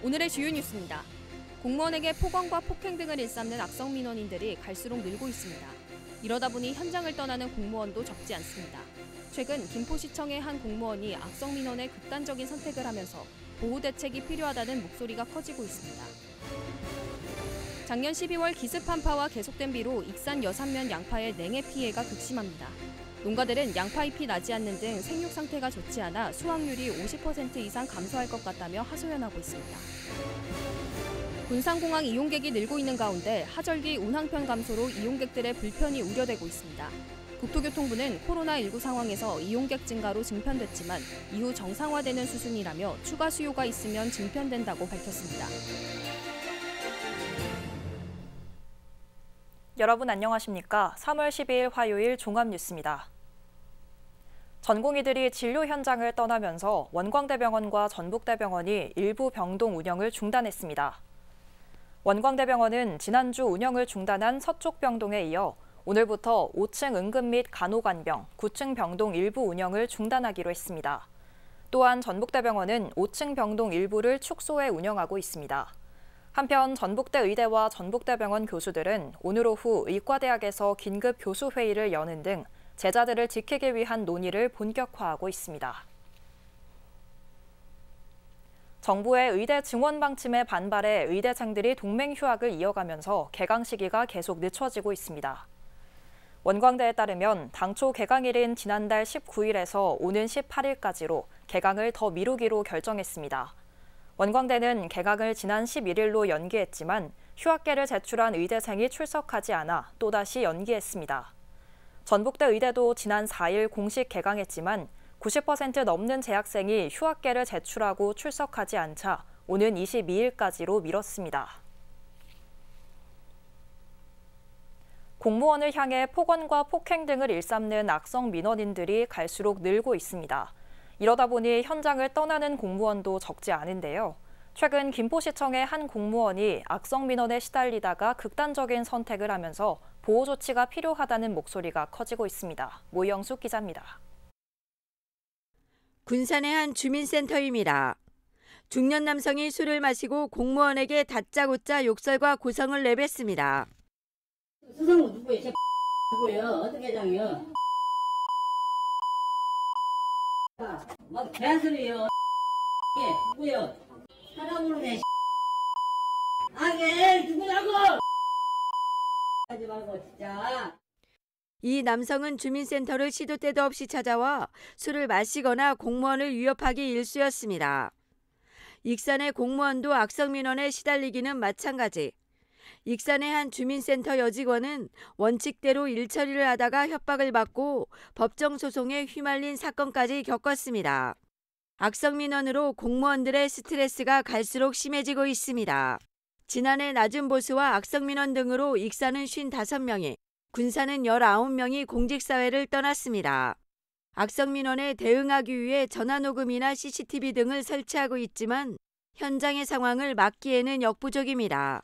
오늘의 주요 뉴스입니다. 공무원에게 폭언과 폭행 등을 일삼는 악성 민원인들이 갈수록 늘고 있습니다. 이러다 보니 현장을 떠나는 공무원도 적지 않습니다. 최근 김포시청의 한 공무원이 악성 민원에 극단적인 선택을 하면서 보호 대책이 필요하다는 목소리가 커지고 있습니다. 작년 12월 기습 한파와 계속된 비로 익산 여산면 양파의 냉해 피해가 극심합니다. 농가들은 양파 잎이 나지 않는 등 생육 상태가 좋지 않아 수확률이 50% 이상 감소할 것 같다며 하소연하고 있습니다. 군산공항 이용객이 늘고 있는 가운데 하절기 운항편 감소로 이용객들의 불편이 우려되고 있습니다. 국토교통부는 코로나19 상황에서 이용객 증가로 증편됐지만 이후 정상화되는 수준이라며 추가 수요가 있으면 증편된다고 밝혔습니다. 여러분 안녕하십니까? 3월 12일 화요일 종합뉴스입니다. 전공의들이 진료 현장을 떠나면서 원광대병원과 전북대병원이 일부 병동 운영을 중단했습니다. 원광대병원은 지난주 운영을 중단한 서쪽병동에 이어 오늘부터 5층 응급 및 간호간병, 9층 병동 일부 운영을 중단하기로 했습니다. 또한 전북대병원은 5층 병동 일부를 축소해 운영하고 있습니다. 한편 전북대 의대와 전북대병원 교수들은 오늘 오후 의과대학에서 긴급 교수회의를 여는 등 제자들을 지키기 위한 논의를 본격화하고 있습니다. 정부의 의대 증원 방침에 반발해 의대생들이 동맹 휴학을 이어가면서 개강 시기가 계속 늦춰지고 있습니다. 원광대에 따르면 당초 개강일인 지난달 19일에서 오는 18일까지로 개강을 더 미루기로 결정했습니다. 원광대는 개강을 지난 11일로 연기했지만 휴학계를 제출한 의대생이 출석하지 않아 또다시 연기했습니다. 전북대 의대도 지난 4일 공식 개강했지만 90% 넘는 재학생이 휴학계를 제출하고 출석하지 않자 오는 22일까지로 미뤘습니다. 공무원을 향해 폭언과 폭행 등을 일삼는 악성 민원인들이 갈수록 늘고 있습니다. 이러다 보니 현장을 떠나는 공무원도 적지 않은데요. 최근 김포시청의 한 공무원이 악성 민원에 시달리다가 극단적인 선택을 하면서 보호 조치가 필요하다는 목소리가 커지고 있습니다. 모영숙 기자입니다. 군산의 한 주민센터입니다. 중년 남성이 술을 마시고 공무원에게 다짜고짜 욕설과 고성을 내뱉습니다. 수성은 누구예요? 누구예요? 어떤 계장이요? 뭐 개소리요? 누구요? 사람으로네. 아게 누구냐고? 하지 말고 진짜. 이 남성은 주민센터를 시도 때도 없이 찾아와 술을 마시거나 공무원을 위협하기 일쑤였습니다. 익산의 공무원도 악성 민원에 시달리기는 마찬가지. 익산의 한 주민센터 여직원은 원칙대로 일처리를 하다가 협박을 받고 법정 소송에 휘말린 사건까지 겪었습니다. 악성 민원으로 공무원들의 스트레스가 갈수록 심해지고 있습니다. 지난해 낮은 보수와 악성 민원 등으로 익산은 55명이, 군산은 19명이 공직사회를 떠났습니다. 악성 민원에 대응하기 위해 전화녹음이나 CCTV 등을 설치하고 있지만 현장의 상황을 막기에는 역부족입니다.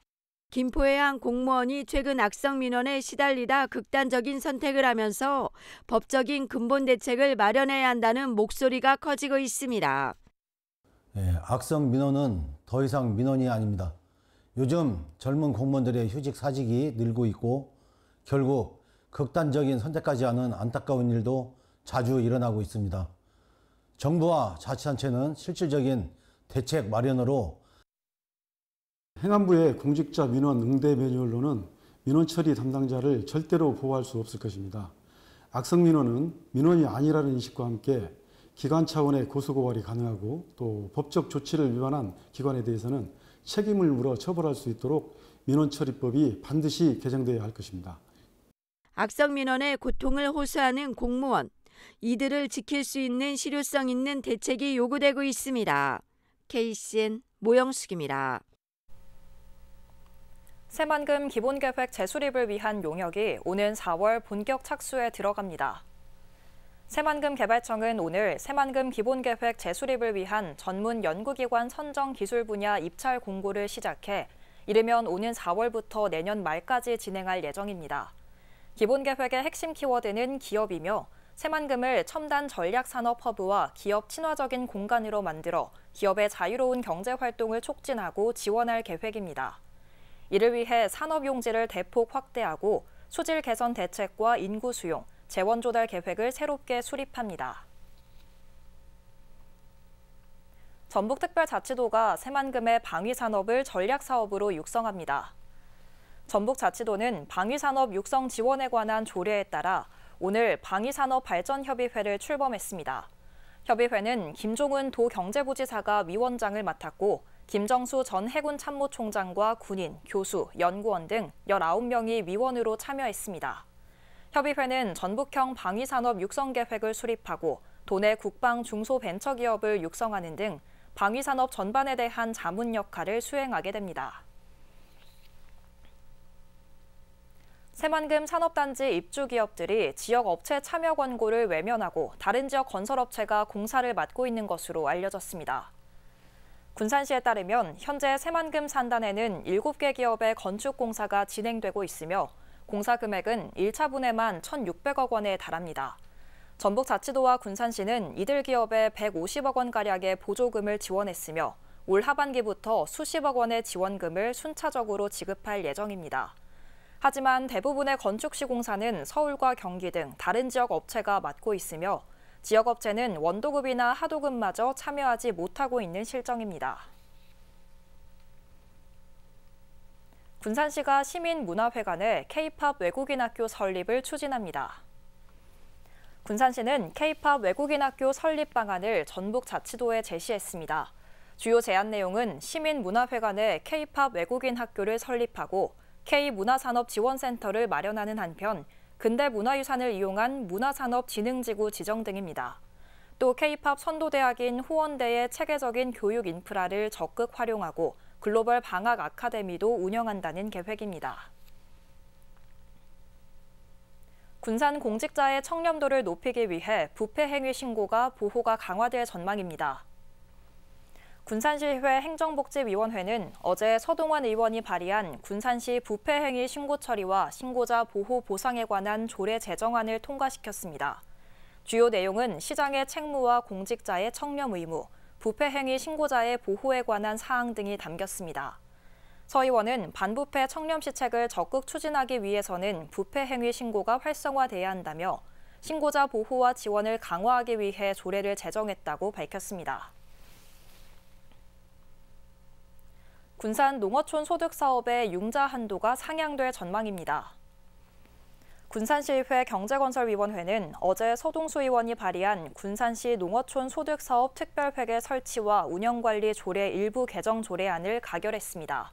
김포의 한 공무원이 최근 악성 민원에 시달리다 극단적인 선택을 하면서 법적인 근본 대책을 마련해야 한다는 목소리가 커지고 있습니다. 악성 민원은 더 이상 민원이 아닙니다. 요즘 젊은 공무원들의 휴직 사직이 늘고 있고 결국 극단적인 선택까지 하는 안타까운 일도 자주 일어나고 있습니다. 정부와 자치단체는 실질적인 대책 마련으로 행안부의 공직자 민원 응대 매뉴얼로는 민원 처리 담당자를 절대로 보호할 수 없을 것입니다. 악성 민원은 민원이 아니라는 인식과 함께 기관 차원의 고소고발이 가능하고 또 법적 조치를 위반한 기관에 대해서는 책임을 물어 처벌할 수 있도록 민원처리법이 반드시 개정되어야 할 것입니다. 악성 민원의 고통을 호소하는 공무원, 이들을 지킬 수 있는 실효성 있는 대책이 요구되고 있습니다. KCN 모영숙입니다. 새만금 기본계획 재수립을 위한 용역이 오는 4월 본격 착수에 들어갑니다. 새만금 개발청은 오늘 새만금 기본계획 재수립을 위한 전문 연구기관 선정 기술 분야 입찰 공고를 시작해 이르면 오는 4월부터 내년 말까지 진행할 예정입니다. 기본계획의 핵심 키워드는 기업이며 새만금을 첨단 전략산업 허브와 기업 친화적인 공간으로 만들어 기업의 자유로운 경제 활동을 촉진하고 지원할 계획입니다. 이를 위해 산업 용지를 대폭 확대하고 수질 개선 대책과 인구 수용, 재원 조달 계획을 새롭게 수립합니다. 전북특별자치도가 새만금의 방위산업을 전략사업으로 육성합니다. 전북자치도는 방위산업 육성 지원에 관한 조례에 따라 오늘 방위산업발전협의회를 출범했습니다. 협의회는 김종은 도경제부지사가 위원장을 맡았고 김정수 전 해군참모총장과 군인, 교수, 연구원 등 19명이 위원으로 참여했습니다. 협의회는 전북형 방위산업 육성 계획을 수립하고 도내 국방 중소벤처기업을 육성하는 등 방위산업 전반에 대한 자문 역할을 수행하게 됩니다. 새만금 산업단지 입주 기업들이 지역 업체 참여 권고를 외면하고 다른 지역 건설업체가 공사를 맡고 있는 것으로 알려졌습니다. 군산시에 따르면 현재 새만금 산단에는 7개 기업의 건축 공사가 진행되고 있으며 공사 금액은 1차 분에만 1,600억 원에 달합니다. 전북자치도와 군산시는 이들 기업에 150억 원가량의 보조금을 지원했으며 올 하반기부터 수십억 원의 지원금을 순차적으로 지급할 예정입니다. 하지만 대부분의 건축 시공사는 서울과 경기 등 다른 지역 업체가 맡고 있으며 지역 업체는 원도급이나 하도급마저 참여하지 못하고 있는 실정입니다. 군산시가 시민문화회관에 K-팝 외국인 학교 설립을 추진합니다. 군산시는 K-팝 외국인 학교 설립 방안을 전북자치도에 제시했습니다. 주요 제안 내용은 시민문화회관에 K-팝 외국인 학교를 설립하고 K문화산업지원센터를 마련하는 한편 근대문화유산을 이용한 문화산업진흥지구 지정 등입니다. 또 K-팝 선도대학인 호원대의 체계적인 교육 인프라를 적극 활용하고 글로벌 방학 아카데미도 운영한다는 계획입니다. 군산 공직자의 청렴도를 높이기 위해 부패 행위 신고가 보호가 강화될 전망입니다. 군산시의회 행정복지위원회는 어제 서동원 의원이 발의한 군산시 부패행위 신고 처리와 신고자 보호 보상에 관한 조례 제정안을 통과시켰습니다. 주요 내용은 시장의 책무와 공직자의 청렴 의무, 부패행위 신고자의 보호에 관한 사항 등이 담겼습니다. 서 의원은 반부패 청렴시책을 적극 추진하기 위해서는 부패행위 신고가 활성화돼야 한다며 신고자 보호와 지원을 강화하기 위해 조례를 제정했다고 밝혔습니다. 군산 농어촌 소득 사업의 융자 한도가 상향될 전망입니다. 군산시의회 경제건설위원회는 어제 서동수 의원이 발의한 군산시 농어촌 소득 사업 특별회계 설치와 운영관리 조례 일부 개정 조례안을 가결했습니다.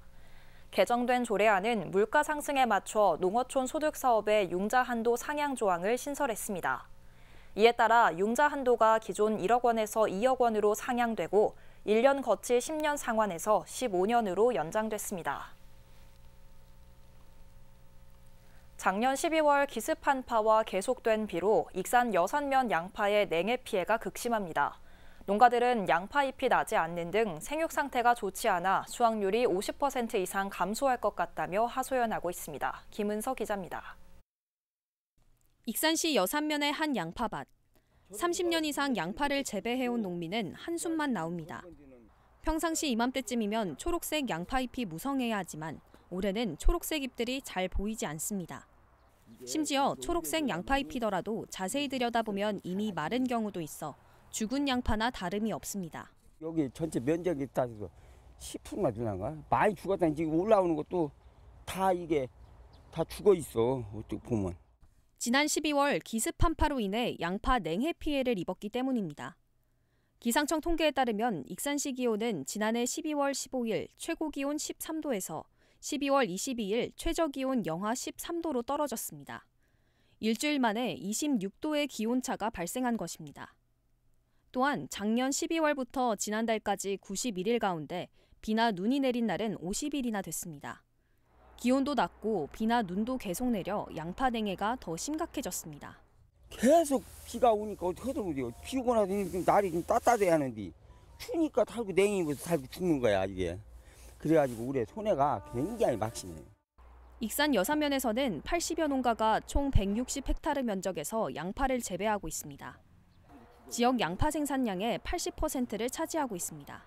개정된 조례안은 물가 상승에 맞춰 농어촌 소득 사업의 융자 한도 상향 조항을 신설했습니다. 이에 따라 융자 한도가 기존 1억 원에서 2억 원으로 상향되고 1년 거치 10년 상환에서 15년으로 연장됐습니다. 작년 12월 기습 한파와 계속된 비로 익산 여산면 양파의 냉해 피해가 극심합니다. 농가들은 양파 잎이 나지 않는 등 생육 상태가 좋지 않아 수확률이 50% 이상 감소할 것 같다며 하소연하고 있습니다. 김은서 기자입니다. 익산시 여산면의 한 양파밭. 30년 이상 양파를 재배해온 농민은 한숨만 나옵니다. 평상시 이맘때쯤이면 초록색 양파잎이 무성해야 하지만 올해는 초록색 잎들이 잘 보이지 않습니다. 심지어 초록색 양파잎이더라도 자세히 들여다보면 이미 마른 경우도 있어 죽은 양파나 다름이 없습니다. 여기 전체 면적이 다 10%나 되나가? 많이 죽었다니 지금 올라오는 것도 다 이게 다 죽어 있어. 어떻게 보면. 지난 12월 기습 한파로 인해 양파 냉해 피해를 입었기 때문입니다. 기상청 통계에 따르면 익산시 기온은 지난해 12월 15일 최고 기온 13도에서 12월 22일 최저 기온 영하 13도로 떨어졌습니다. 일주일 만에 26도의 기온차가 발생한 것입니다. 또한 작년 12월부터 지난달까지 91일 가운데 비나 눈이 내린 날은 50일이나 됐습니다. 기온도 낮고 비나 눈도 계속 내려 양파 냉해가 더 심각해졌습니다. 계속 비가 오니까 어떻게 해도 못해요. 비 오고 나서 날이 좀 따뜻해야 하는데 추우니까 달고 냉이면서 살고 죽는 거야 이게. 그래가지고 올해 손해가 굉장히 막심해요. 익산 여산면에서는 80여 농가가 총 160헥타르 면적에서 양파를 재배하고 있습니다. 지역 양파 생산량의 80%를 차지하고 있습니다.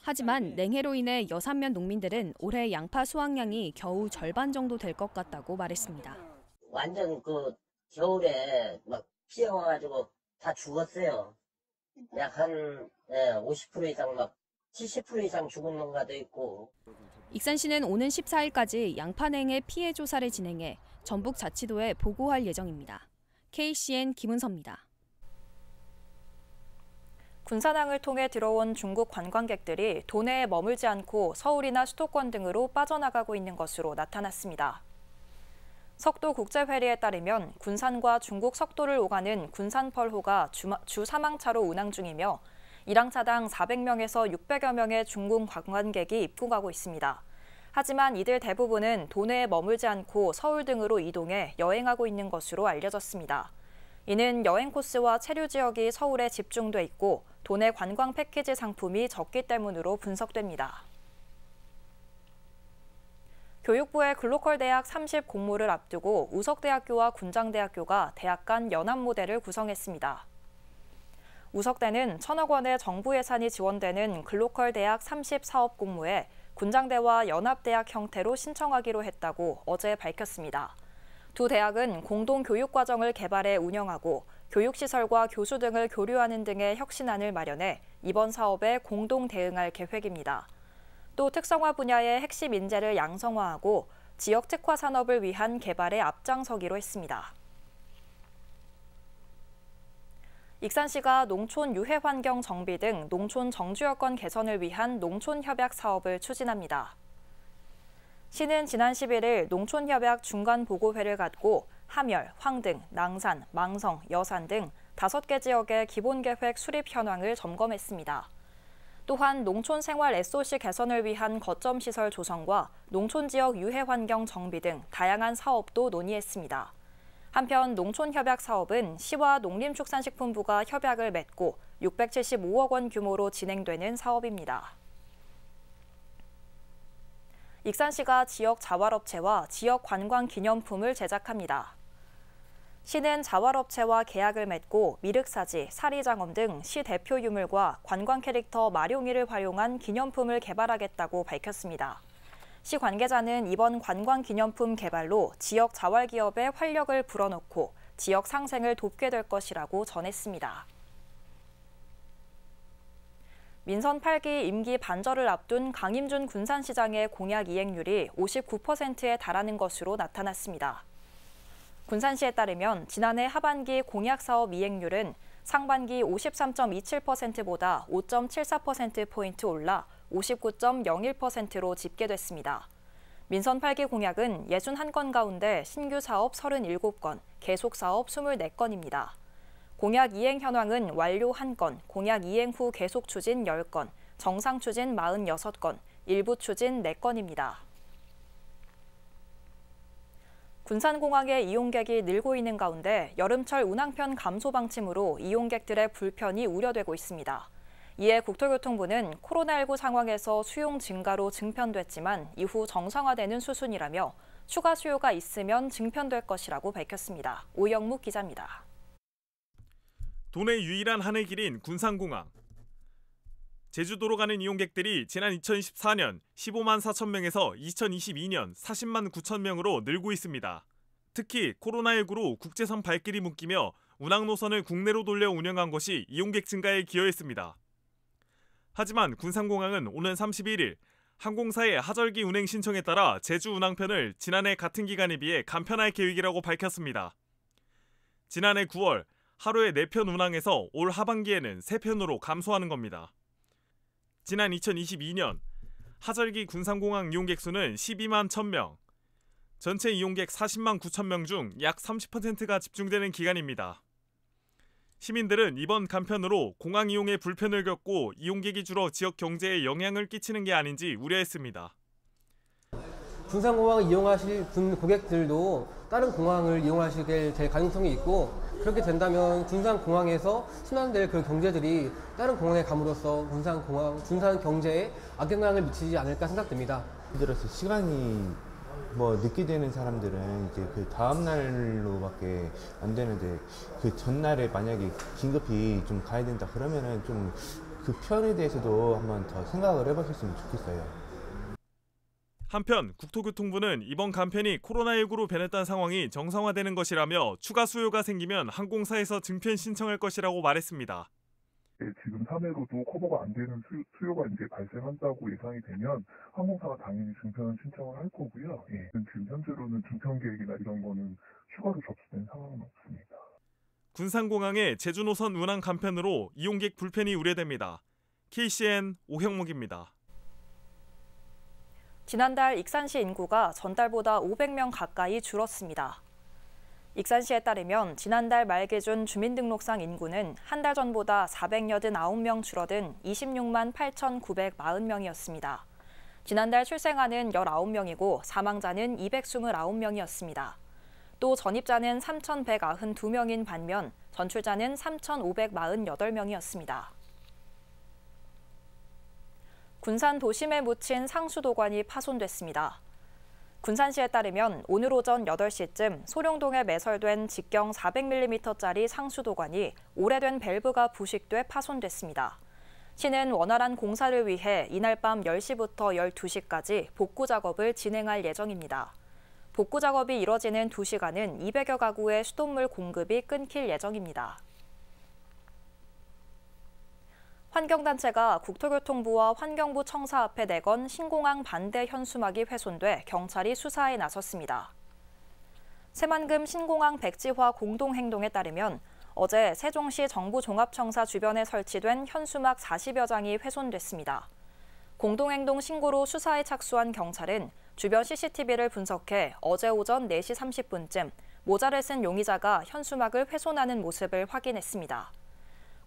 하지만 냉해로 인해 여산면 농민들은 올해 양파 수확량이 겨우 절반 정도 될 것 같다고 말했습니다. 완전 겨울에 막 피해 와가지고 다 죽었어요. 약 한 50% 이상 70% 이상 죽은 농가도 있고. 익산시는 오는 14일까지 양파냉해 피해 조사를 진행해 전북자치도에 보고할 예정입니다. KCN 김은서입니다. 군산항을 통해 들어온 중국 관광객들이 도내에 머물지 않고 서울이나 수도권 등으로 빠져나가고 있는 것으로 나타났습니다. 석도국제회리에 따르면 군산과 중국 석도를 오가는 군산펄호가 주 사망차로 운항 중이며 1항차당 400명에서 600여 명의 중국 관광객이 입국하고 있습니다. 하지만 이들 대부분은 도내에 머물지 않고 서울 등으로 이동해 여행하고 있는 것으로 알려졌습니다. 이는 여행 코스와 체류 지역이 서울에 집중돼 있고 도내 관광 패키지 상품이 적기 때문으로 분석됩니다. 교육부의 글로컬 대학 30 공모를 앞두고 우석대학교와 군장대학교가 대학 간 연합 모델을 구성했습니다. 우석대는 1,000억 원의 정부 예산이 지원되는 글로컬 대학 30 사업 공모에 군장대와 연합대학 형태로 신청하기로 했다고 어제 밝혔습니다. 두 대학은 공동 교육 과정을 개발해 운영하고 교육시설과 교수 등을 교류하는 등의 혁신안을 마련해 이번 사업에 공동 대응할 계획입니다. 또 특성화 분야의 핵심 인재를 양성화하고 지역 특화 산업을 위한 개발에 앞장서기로 했습니다. 익산시가 농촌 유해 환경 정비 등 농촌 정주 여건 개선을 위한 농촌협약 사업을 추진합니다. 시는 지난 11일 농촌협약 중간보고회를 갖고 함열, 황등, 낭산, 망성, 여산 등 5개 지역의 기본계획 수립 현황을 점검했습니다. 또한 농촌 생활 SOC 개선을 위한 거점 시설 조성과 농촌 지역 유해 환경 정비 등 다양한 사업도 논의했습니다. 한편 농촌협약 사업은 시와 농림축산식품부가 협약을 맺고 675억 원 규모로 진행되는 사업입니다. 익산시가 지역 자활업체와 지역 관광 기념품을 제작합니다. 시는 자활업체와 계약을 맺고 미륵사지, 사리장엄 등 시 대표 유물과 관광 캐릭터 마룡이를 활용한 기념품을 개발하겠다고 밝혔습니다. 시 관계자는 이번 관광 기념품 개발로 지역 자활기업에 활력을 불어넣고 지역 상생을 돕게 될 것이라고 전했습니다. 민선 8기 임기 반절을 앞둔 강임준 군산시장의 공약 이행률이 59%에 달하는 것으로 나타났습니다. 군산시에 따르면 지난해 하반기 공약사업 이행률은 상반기 53.27%보다 5.74%포인트 올라 59.01%로 집계됐습니다. 민선 8기 공약은 61건 가운데 신규 사업 37건, 계속 사업 24건입니다. 공약 이행 현황은 완료 1건, 공약 이행 후 계속 추진 10건, 정상 추진 46건, 일부 추진 4건입니다. 군산공항의 이용객이 늘고 있는 가운데 여름철 운항편 감소 방침으로 이용객들의 불편이 우려되고 있습니다. 이에 국토교통부는 코로나19 상황에서 수용 증가로 증편됐지만 이후 정상화되는 수순이라며 추가 수요가 있으면 증편될 것이라고 밝혔습니다. 오영묵 기자입니다. 도내 유일한 하늘길인 군산공항. 제주도로 가는 이용객들이 지난 2014년 15만 4천 명에서 2022년 40만 9천 명으로 늘고 있습니다. 특히 코로나19로 국제선 발길이 묶이며 운항 노선을 국내로 돌려 운영한 것이 이용객 증가에 기여했습니다. 하지만 군산공항은 오는 31일 항공사의 하절기 운행 신청에 따라 제주 운항편을 지난해 같은 기간에 비해 간편할 계획이라고 밝혔습니다. 지난해 9월 하루에 4편 운항에서 올 하반기에는 3편으로 감소하는 겁니다. 지난 2022년 하절기 군산공항 이용객 수는 12만 1,000명, 전체 이용객 40만 9천 명 중 약 30%가 집중되는 기간입니다. 시민들은 이번 간편으로 공항 이용에 불편을 겪고 이용객이 줄어 지역 경제에 영향을 끼치는 게 아닌지 우려했습니다. 군산공항을 이용하실 고객들도 다른 공항을 이용하시게 될 가능성이 있고 그렇게 된다면 군산공항에서 순환될 그 경제들이 다른 공항에 감으로써 군산 경제에 악영향을 미치지 않을까 생각됩니다. 예를 들어서 시간이 뭐 늦게 되는 사람들은 이제 그 다음 날로밖에 안 되는데 그 전날에 만약에 긴급히 좀 가야 된다 그러면은 좀 그 편에 대해서도 한번 더 생각을 해보셨으면 좋겠어요. 한편 국토교통부는 이번 간편이 코로나19로 변했다는 상황이 정상화되는 것이라며 추가 수요가 생기면 항공사에서 증편 신청할 것이라고 말했습니다. 지금 사내로도 커버가 안 되는 수요가 이제 발생한다고 예상이 되면 항공사가 당연히 증편 신청을 할 거고요. 지금 현재로는 증편 계획이나 이런 거는 추가로 접수된 상황은 없습니다. 군산공항의 제주 노선 운항 간편으로 이용객 불편이 우려됩니다. KCN 오형목입니다. 지난달 익산시 인구가 전달보다 500명 가까이 줄었습니다. 익산시에 따르면 지난달 말 기준 주민등록상 인구는 한 달 전보다 489명 줄어든 26만 8,940명이었습니다. 지난달 출생아는 19명이고 사망자는 229명이었습니다. 또 전입자는 3,192명인 반면 전출자는 3,548명이었습니다. 군산 도심에 묻힌 상수도관이 파손됐습니다. 군산시에 따르면 오늘 오전 8시쯤 소룡동에 매설된 직경 400mm짜리 상수도관이 오래된 밸브가 부식돼 파손됐습니다. 시는 원활한 공사를 위해 이날 밤 10시부터 12시까지 복구 작업을 진행할 예정입니다. 복구 작업이 이뤄지는 2시간은 200여 가구의 수돗물 공급이 끊길 예정입니다. 환경단체가 국토교통부와 환경부 청사 앞에 내건 신공항 반대 현수막이 훼손돼 경찰이 수사에 나섰습니다. 새만금 신공항 백지화 공동행동에 따르면 어제 세종시 정부종합청사 주변에 설치된 현수막 40여 장이 훼손됐습니다. 공동행동 신고로 수사에 착수한 경찰은 주변 CCTV를 분석해 어제 오전 4시 30분쯤 모자를 쓴 용의자가 현수막을 훼손하는 모습을 확인했습니다.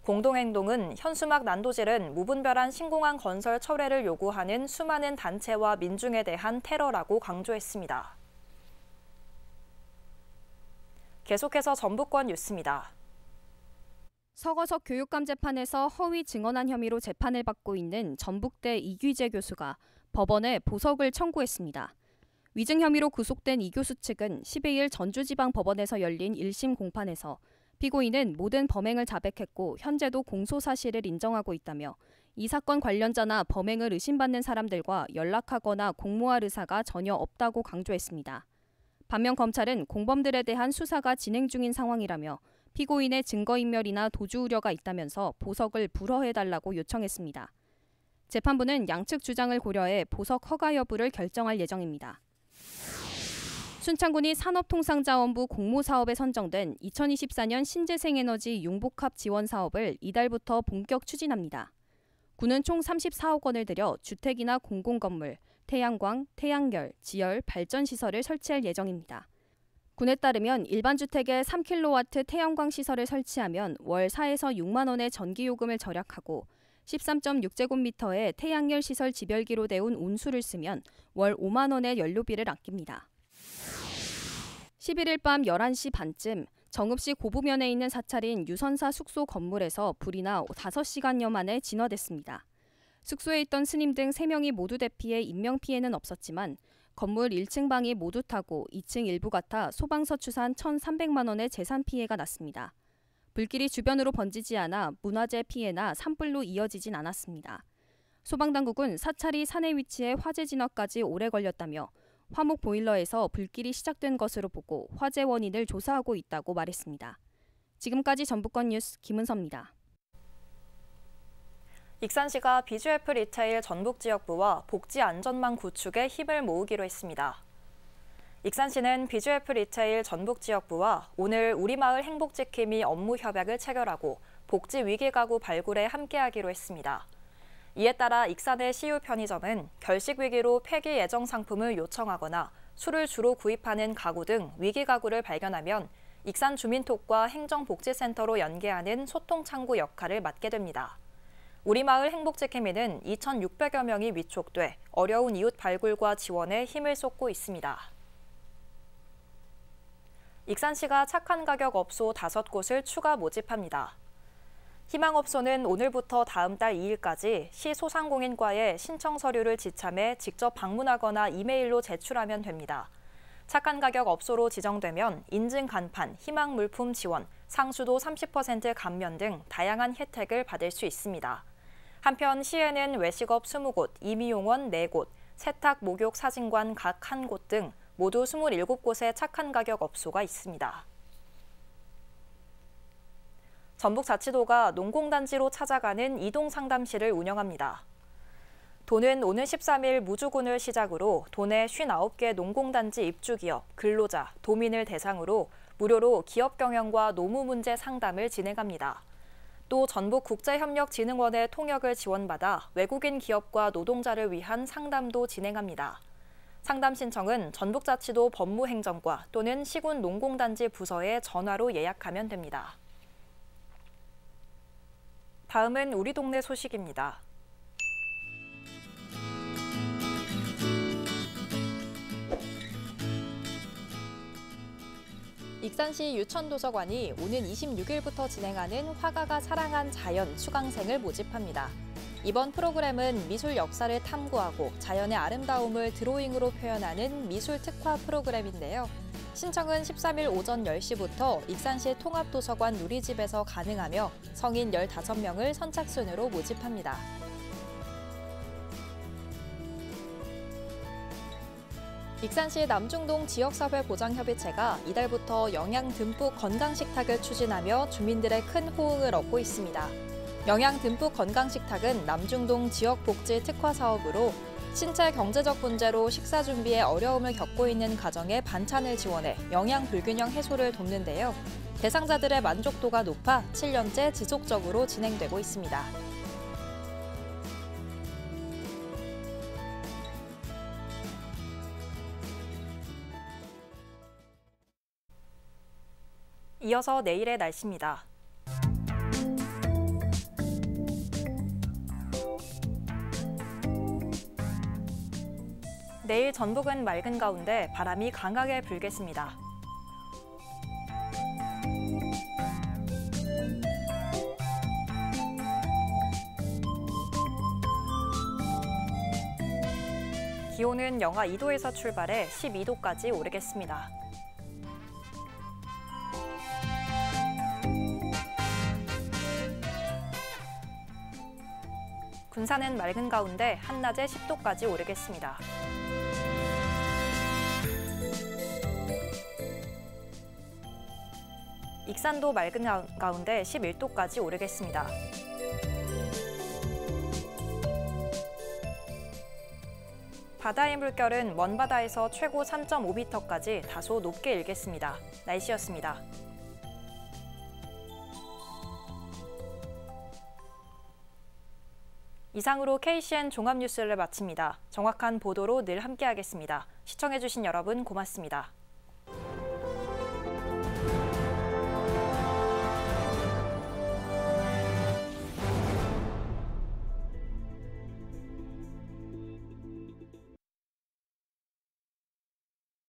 공동행동은 현수막 난도질은 무분별한 신공항 건설 철회를 요구하는 수많은 단체와 민중에 대한 테러라고 강조했습니다. 계속해서 전북권 뉴스입니다. 서거석 교육감 재판에서 허위 증언한 혐의로 재판을 받고 있는 전북대 이규재 교수가 법원에 보석을 청구했습니다. 위증 혐의로 구속된 이 교수 측은 12일 전주지방법원에서 열린 1심 공판에서 피고인은 모든 범행을 자백했고 현재도 공소 사실을 인정하고 있다며 이 사건 관련자나 범행을 의심받는 사람들과 연락하거나 공모할 의사가 전혀 없다고 강조했습니다. 반면 검찰은 공범들에 대한 수사가 진행 중인 상황이라며 피고인의 증거인멸이나 도주 우려가 있다면서 보석을 불허해달라고 요청했습니다. 재판부는 양측 주장을 고려해 보석 허가 여부를 결정할 예정입니다. 순창군이 산업통상자원부 공모사업에 선정된 2024년 신재생에너지 융복합 지원 사업을 이달부터 본격 추진합니다. 군은 총 34억 원을 들여 주택이나 공공건물, 태양광, 태양열, 지열, 발전시설을 설치할 예정입니다. 군에 따르면 일반 주택에 3kW 태양광 시설을 설치하면 월 4에서 6만 원의 전기요금을 절약하고 13.6제곱미터의 태양열 시설 지별기로 데운 온수를 쓰면 월 5만 원의 연료비를 아낍니다. 11일 밤 11시 반쯤 정읍시 고부면에 있는 사찰인 유선사 숙소 건물에서 불이 나 5시간여 만에 진화됐습니다. 숙소에 있던 스님 등 3명이 모두 대피해 인명피해는 없었지만 건물 1층 방이 모두 타고 2층 일부가 타 소방서 추산 1,300만 원의 재산 피해가 났습니다. 불길이 주변으로 번지지 않아 문화재 피해나 산불로 이어지진 않았습니다. 소방당국은 사찰이 산에 위치해 화재 진화까지 오래 걸렸다며 화목 보일러에서 불길이 시작된 것으로 보고 화재 원인을 조사하고 있다고 말했습니다. 지금까지 전북권 뉴스 김은서입니다. 익산시가 비주애플 리테일 전북지역부와 복지안전망 구축에 힘을 모으기로 했습니다. 익산시는 비주애플 리테일 전북지역부와 오늘 우리마을 행복지킴이 업무 협약을 체결하고 복지위기가구 발굴에 함께하기로 했습니다. 이에 따라 익산의 CU 편의점은 결식위기로 폐기 예정 상품을 요청하거나 술을 주로 구입하는 가구 등 위기가구를 발견하면 익산 주민톡과 행정복지센터로 연계하는 소통창구 역할을 맡게 됩니다. 우리마을 행복지킴이는 2,600여 명이 위촉돼 어려운 이웃 발굴과 지원에 힘을 쏟고 있습니다. 익산시가 착한 가격 업소 5곳을 추가 모집합니다. 희망업소는 오늘부터 다음 달 2일까지 시 소상공인과에 신청 서류를 지참해 직접 방문하거나 이메일로 제출하면 됩니다. 착한 가격 업소로 지정되면 인증 간판, 희망 물품 지원, 상수도 30% 감면 등 다양한 혜택을 받을 수 있습니다. 한편 시에는 외식업 20곳, 임의용원 4곳, 세탁, 목욕, 사진관 각 1곳 등 모두 27곳의 착한 가격 업소가 있습니다. 전북자치도가 농공단지로 찾아가는 이동상담실을 운영합니다. 도는 오는 13일 무주군을 시작으로 도내 59개 농공단지 입주기업, 근로자, 도민을 대상으로 무료로 기업 경영과 노무 문제 상담을 진행합니다. 또 전북국제협력진흥원의 통역을 지원받아 외국인 기업과 노동자를 위한 상담도 진행합니다. 상담 신청은 전북자치도 법무행정과 또는 시군 농공단지 부서에 전화로 예약하면 됩니다. 다음은 우리 동네 소식입니다. 익산시 유천도서관이 오는 26일부터 진행하는 화가가 사랑한 자연 수강생을 모집합니다. 이번 프로그램은 미술 역사를 탐구하고 자연의 아름다움을 드로잉으로 표현하는 미술 특화 프로그램인데요. 신청은 13일 오전 10시부터 익산시 통합도서관 누리집에서 가능하며 성인 15명을 선착순으로 모집합니다. 익산시 남중동 지역사회보장협의체가 이달부터 영양 듬뿍 건강식탁을 추진하며 주민들의 큰 호응을 얻고 있습니다. 영양 듬뿍 건강식탁은 남중동 지역복지 특화 사업으로 신체 경제적 문제로 식사 준비에 어려움을 겪고 있는 가정에 반찬을 지원해 영양 불균형 해소를 돕는데요. 대상자들의 만족도가 높아 7년째 지속적으로 진행되고 있습니다. 이어서 내일의 날씨입니다. 내일 전북은 맑은 가운데 바람이 강하게 불겠습니다. 기온은 영하 2도에서 출발해 12도까지 오르겠습니다. 군산은 맑은 가운데 한낮에 10도까지 오르겠습니다. 익산도 맑은 가운데 11도까지 오르겠습니다. 바다의 물결은 먼바다에서 최고 3.5m까지 다소 높게 일겠습니다. 날씨였습니다. 이상으로 KCN 종합뉴스를 마칩니다. 정확한 보도로 늘 함께하겠습니다. 시청해주신 여러분 고맙습니다.